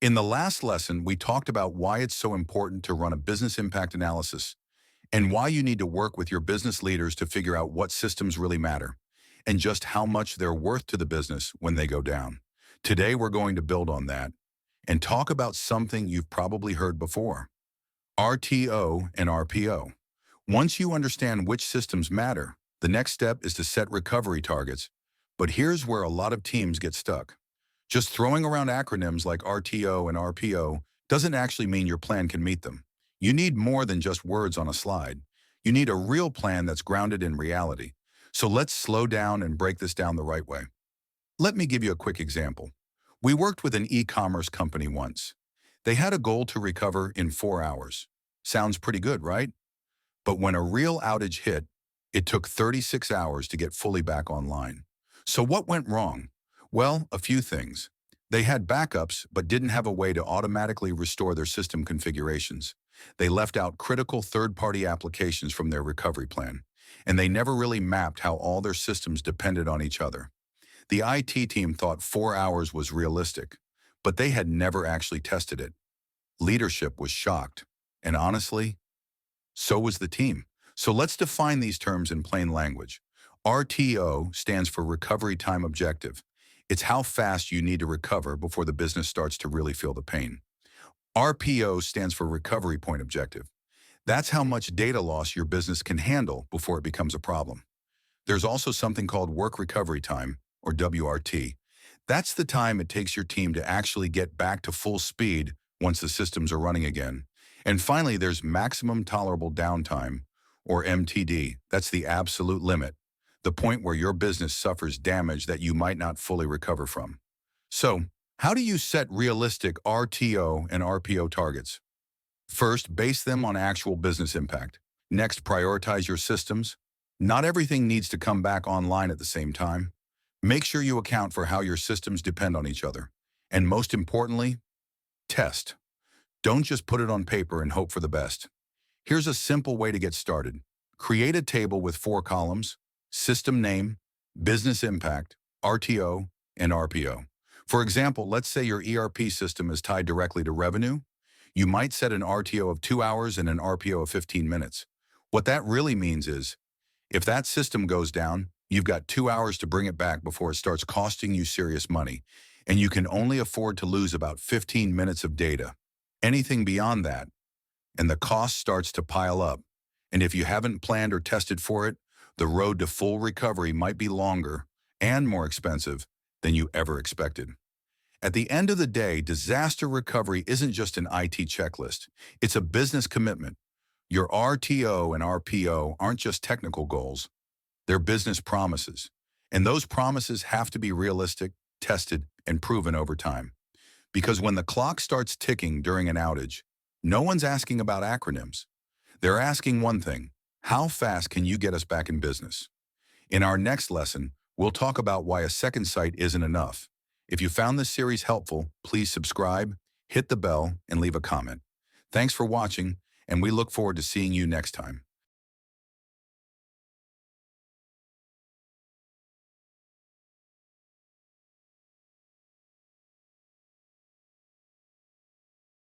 In the last lesson, we talked about why it's so important to run a business impact analysis and why you need to work with your business leaders to figure out what systems really matter and just how much they're worth to the business when they go down. Today, we're going to build on that and talk about something you've probably heard before, RTO and RPO. Once you understand which systems matter, the next step is to set recovery targets. But here's where a lot of teams get stuck. Just throwing around acronyms like RTO and RPO doesn't actually mean your plan can meet them. You need more than just words on a slide. You need a real plan that's grounded in reality. So let's slow down and break this down the right way. Let me give you a quick example. We worked with an e-commerce company once. They had a goal to recover in 4 hours. Sounds pretty good, right? But when a real outage hit, it took 36 hours to get fully back online. So what went wrong? Well, a few things. They had backups, but didn't have a way to automatically restore their system configurations. They left out critical third-party applications from their recovery plan, and they never really mapped how all their systems depended on each other. The IT team thought 4 hours was realistic, but they had never actually tested it. Leadership was shocked, and honestly, so was the team. So let's define these terms in plain language. RTO stands for Recovery Time Objective. It's how fast you need to recover before the business starts to really feel the pain. RPO stands for Recovery Point Objective. That's how much data loss your business can handle before it becomes a problem. There's also something called Work Recovery Time, or WRT. That's the time it takes your team to actually get back to full speed once the systems are running again. And finally, there's Maximum Tolerable Downtime, or MTD. That's the absolute limit, the point where your business suffers damage that you might not fully recover from. So, how do you set realistic RTO and RPO targets? First, base them on actual business impact. Next, prioritize your systems. Not everything needs to come back online at the same time. Make sure you account for how your systems depend on each other. And most importantly, test. Don't just put it on paper and hope for the best. Here's a simple way to get started. Create a table with 4 columns: system name, business impact, RTO, and RPO. For example, let's say your ERP system is tied directly to revenue. You might set an RTO of 2 hours and an RPO of 15 minutes. What that really means is, if that system goes down, you've got 2 hours to bring it back before it starts costing you serious money, and you can only afford to lose about 15 minutes of data. Anything beyond that, and the cost starts to pile up. And if you haven't planned or tested for it, the road to full recovery might be longer and more expensive than you ever expected. At the end of the day, disaster recovery isn't just an IT checklist. It's a business commitment. Your RTO and RPO aren't just technical goals. They're business promises. And those promises have to be realistic, tested, and proven over time. Because when the clock starts ticking during an outage, no one's asking about acronyms. They're asking one thing: how fast can you get us back in business? In our next lesson, we'll talk about why a second sight isn't enough. If you found this series helpful, please subscribe, hit the bell, and leave a comment. Thanks for watching, and we look forward to seeing you next time.